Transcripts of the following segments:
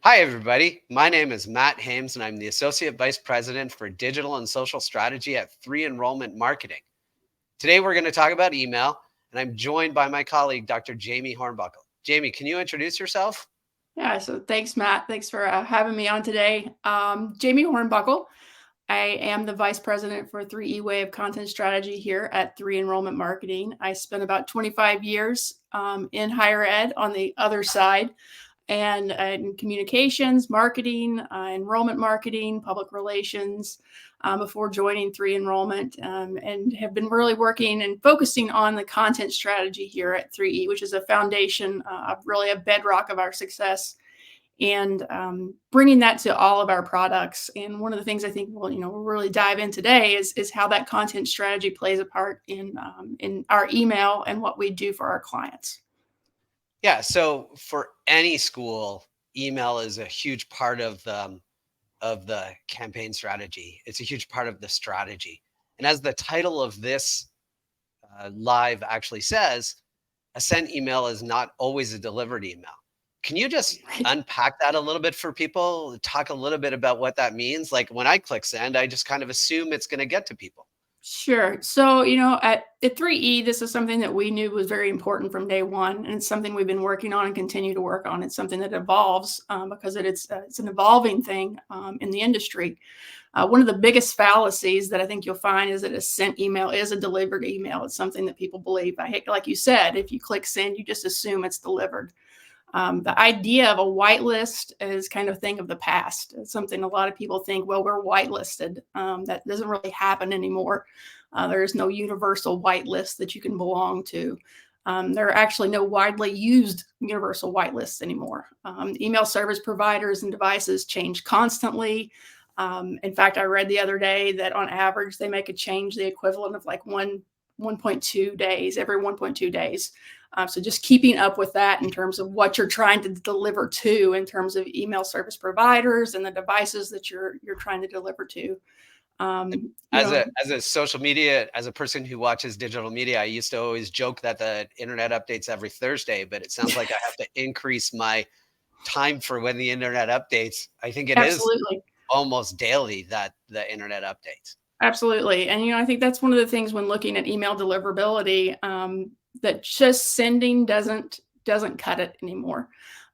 Hi, everybody. My name is Matt Hames, and I'm the Associate Vice President for Digital and Social Strategy at 3 Enrollment Marketing. Today, we're going to talk about email, and I'm joined by my colleague, Dr. Jamie Hornbuckle. Jamie, can you introduce yourself? Yeah, so thanks, Matt. Thanks for having me on today. Jamie Hornbuckle. I am the Vice President for 3E Way of Content Strategy here at 3 Enrollment Marketing. I spent about 25 years in higher ed on the other side and in communications, marketing, enrollment marketing, public relations before joining 3 Enrollment, and have been really working and focusing on the content strategy here at 3E, which is a foundation, really a bedrock of our success, and bringing that to all of our products. And one of the things I think we'll really dive in today is how that content strategy plays a part in our email and what we do for our clients. Yeah, so for any school, email is a huge part of the campaign strategy. It's a huge part of the strategy. And as the title of this live actually says, a sent email is not always a delivered email. Can you just Right. unpack that a little bit for people? Talk a little bit about what that means? Like when I click send, I just kind of assume it's going to get to people. Sure. So, at 3E, this is something that we knew was very important from day one, and it's something we've been working on and continue to work on. It's something that evolves because it's an evolving thing in the industry. One of the biggest fallacies that I think you'll find is that a sent email is a delivered email. It's something that people believe. Like you said, if you click send, you just assume it's delivered. The idea of a whitelist is kind of a thing of the past. It's something a lot of people think, well, we're whitelisted. That doesn't really happen anymore. There is no universal whitelist that you can belong to. There are actually no widely used universal whitelists anymore. Email service providers and devices change constantly. In fact, I read the other day that on average, they make a change the equivalent of like 1.2 days, every 1.2 days. So just keeping up with that in terms of what you're trying to deliver to, in terms of email service providers and the devices that you're trying to deliver to. Um, you As know, a social media, as a person who watches digital media, I used to always joke that the internet updates every Thursday, but it sounds like I have to increase my time for when the internet updates. I think it is Absolutely. almost daily that the internet updates. Absolutely. And, I think that's one of the things when looking at email deliverability, that just sending doesn't cut it anymore.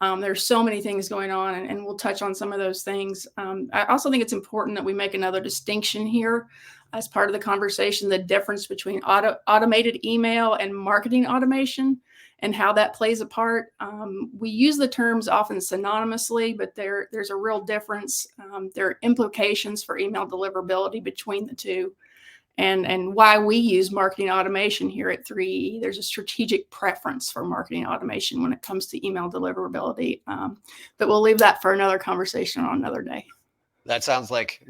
There's so many things going on, and we'll touch on some of those things. I also think it's important that we make another distinction here as part of the conversation, the difference between automated email and marketing automation and how that plays a part. We use the terms often synonymously, but there's a real difference. There are implications for email deliverability between the two. And why we use marketing automation here at 3E. There's a strategic preference for marketing automation when it comes to email deliverability. But we'll leave that for another conversation on another day. That sounds like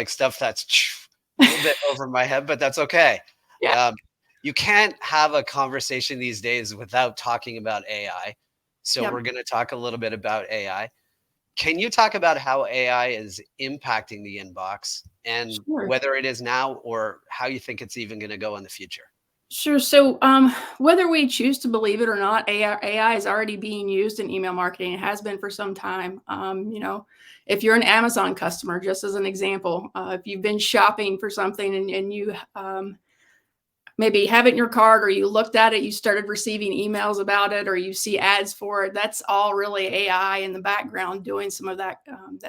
stuff that's a little bit over my head, but that's okay. Yeah. Um, you can't have a conversation these days without talking about AI. So Yeah. we're going to talk a little bit about AI. Can you talk about how AI is impacting the inbox and Sure. whether it is now or how you think it's even going to go in the future? Sure. So, whether we choose to believe it or not, AI is already being used in email marketing. It has been for some time. If you're an Amazon customer, just as an example, if you've been shopping for something and you maybe have it in your cart, or you looked at it, you started receiving emails about it, or you see ads for it, that's all really AI in the background doing some of that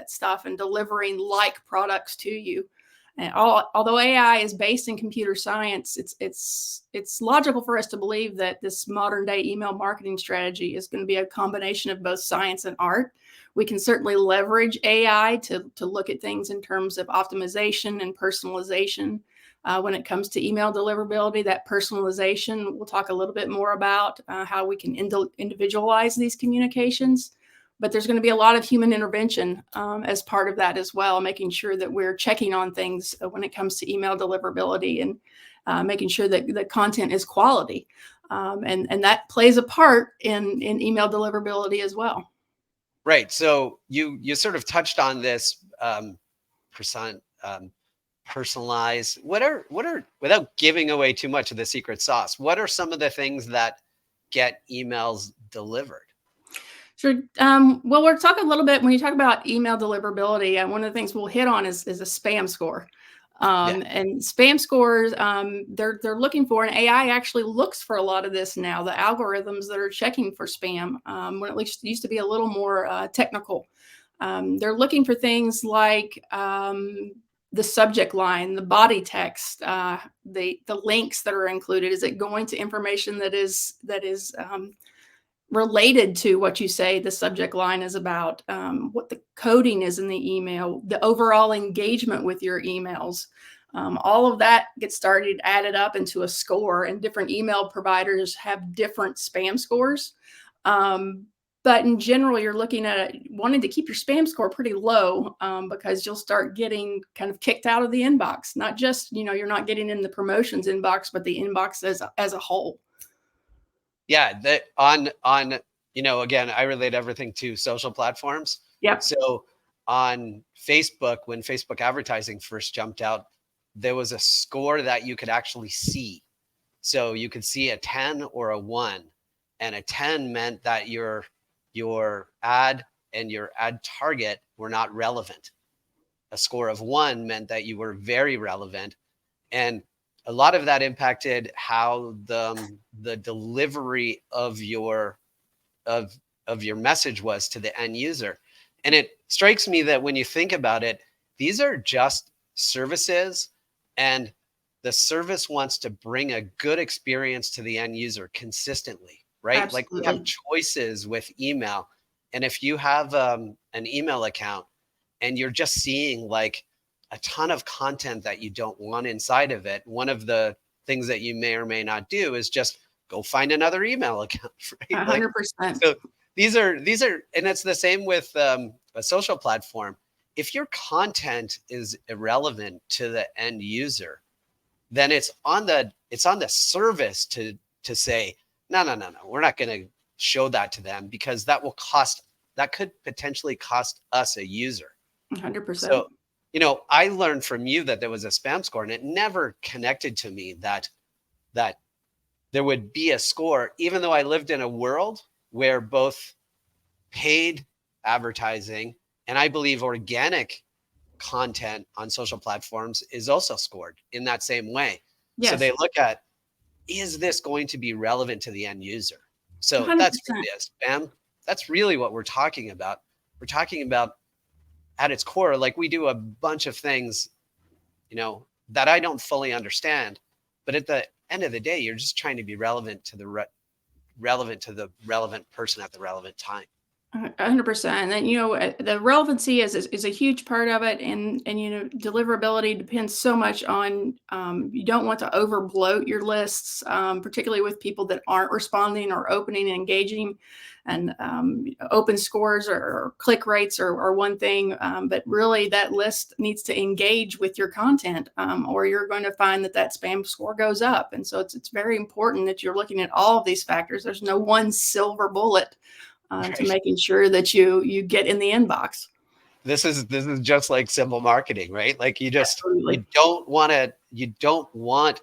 stuff and delivering like products to you. And although AI is based in computer science, it's logical for us to believe that this modern day email marketing strategy is going to be a combination of both science and art. We can certainly leverage AI to look at things in terms of optimization and personalization. When it comes to email deliverability, that personalization, we'll talk a little bit more about how we can individualize these communications. But there's going to be a lot of human intervention as part of that as well, making sure that we're checking on things when it comes to email deliverability, and making sure that the content is quality. And that plays a part in email deliverability as well. Right. So you sort of touched on this percent personalized. What are without giving away too much of the secret sauce? What are some of the things that get emails delivered? Sure. Well, we're talking a little bit when you talk about email deliverability. One of the things we'll hit on is a spam score. Yeah. And spam scores, they're looking for, and AI actually looks for a lot of this now. The algorithms that are checking for spam, when at least it used to be a little more technical. They're looking for things like the subject line, the body text, the links that are included. Is it going to information that is related to what you say the subject line is about, what the coding is in the email, the overall engagement with your emails. All of that gets started, added up into a score, and different email providers have different spam scores. But in general, you're looking at wanting to keep your spam score pretty low, because you'll start getting kind of kicked out of the inbox. Not just, you're not getting in the promotions inbox, but the inbox as a whole. Yeah, that again, I relate everything to social platforms. Yep. So on Facebook, when Facebook advertising first jumped out, there was a score that you could actually see. So you could see a 10 or a 1, and a 10 meant that your ad and your ad target were not relevant. A score of 1 meant that you were very relevant, and a lot of that impacted how the delivery of your message was to the end user. And it strikes me that when you think about it, these are just services, and the service wants to bring a good experience to the end user consistently, right? Like, we have Absolutely. choices with email, and if you have an email account and you're just seeing like a ton of content that you don't want inside of it, one of the things that you may or may not do is just go find another email account, right? Like, 100%. so these are, and it's the same with a social platform. If your content is irrelevant to the end user, then it's on the service to say, no, we're not going to show that to them, because that could potentially cost us a user. 100%. So, I learned from you that there was a spam score, and it never connected to me that there would be a score, even though I lived in a world where both paid advertising and, I believe, organic content on social platforms is also scored in that same way. So they Yes. look at, is this going to be relevant to the end user? So that's 100%. really a spam. That's really what we're talking about. We're talking about, at its core, like, we do a bunch of things, that I don't fully understand, but at the end of the day, you're just trying to be relevant to the relevant person at the relevant time. 100%. And the relevancy is a huge part of it, and deliverability depends so much on, you don't want to over bloat your lists, particularly with people that aren't responding or opening and engaging. And open scores or click rates are one thing, but really that list needs to engage with your content, or you're going to find that spam score goes up. And so it's very important that you're looking at all of these factors. There's no one silver bullet to Right. making sure that you get in the inbox. This is just like simple marketing, right? Like, Absolutely. you don't want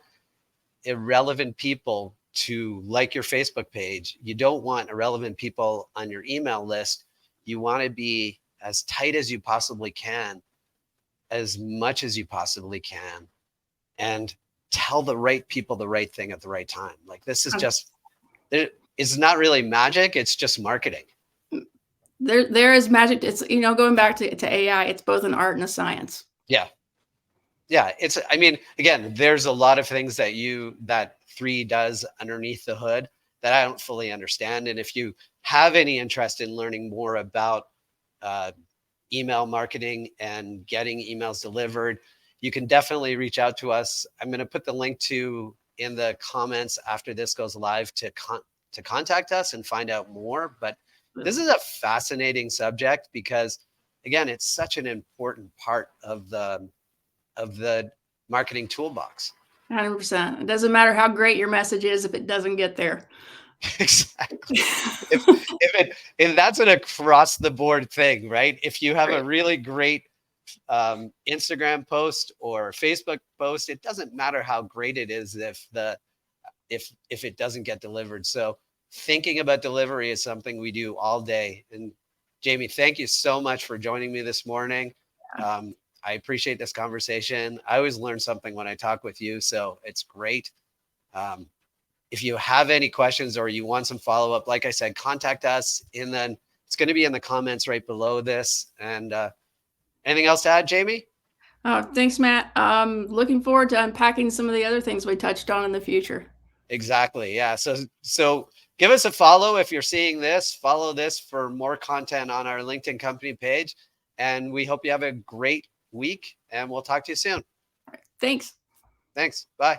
irrelevant people to like your Facebook page. You don't want irrelevant people on your email list. You want to be as tight as you possibly can, as much as you possibly can, and tell the right people the right thing at the right time. Like, this is just, it's not really magic. It's just marketing. There is magic. It's, going back to AI, it's both an art and a science. Yeah. Yeah. I mean, again, there's a lot of things that 3 does underneath the hood that I don't fully understand. And if you have any interest in learning more about email marketing and getting emails delivered, you can definitely reach out to us. I'm going to put the link in the comments after this goes live to contact us and find out more. But this is a fascinating subject because, again, it's such an important part of the marketing toolbox. 100%. It doesn't matter how great your message is if it doesn't get there. Exactly. If that's an across the board thing, right? If you have a really great Instagram post or Facebook post, it doesn't matter how great it is if it doesn't get delivered. So thinking about delivery is something we do all day. And Jamie, thank you so much for joining me this morning. Um, I appreciate this conversation. I always learn something when I talk with you, so it's great. Um, if you have any questions or you want some follow up, like I said, contact us. And then it's going to be in the comments right below this. And anything else to add, Jamie? Thanks, Matt. Looking forward to unpacking some of the other things we touched on in the future. Exactly. Yeah. So give us a follow if you're seeing this. Follow this for more content on our LinkedIn company page. And we hope you have a great week and we'll talk to you soon. Thanks. Thanks. Bye.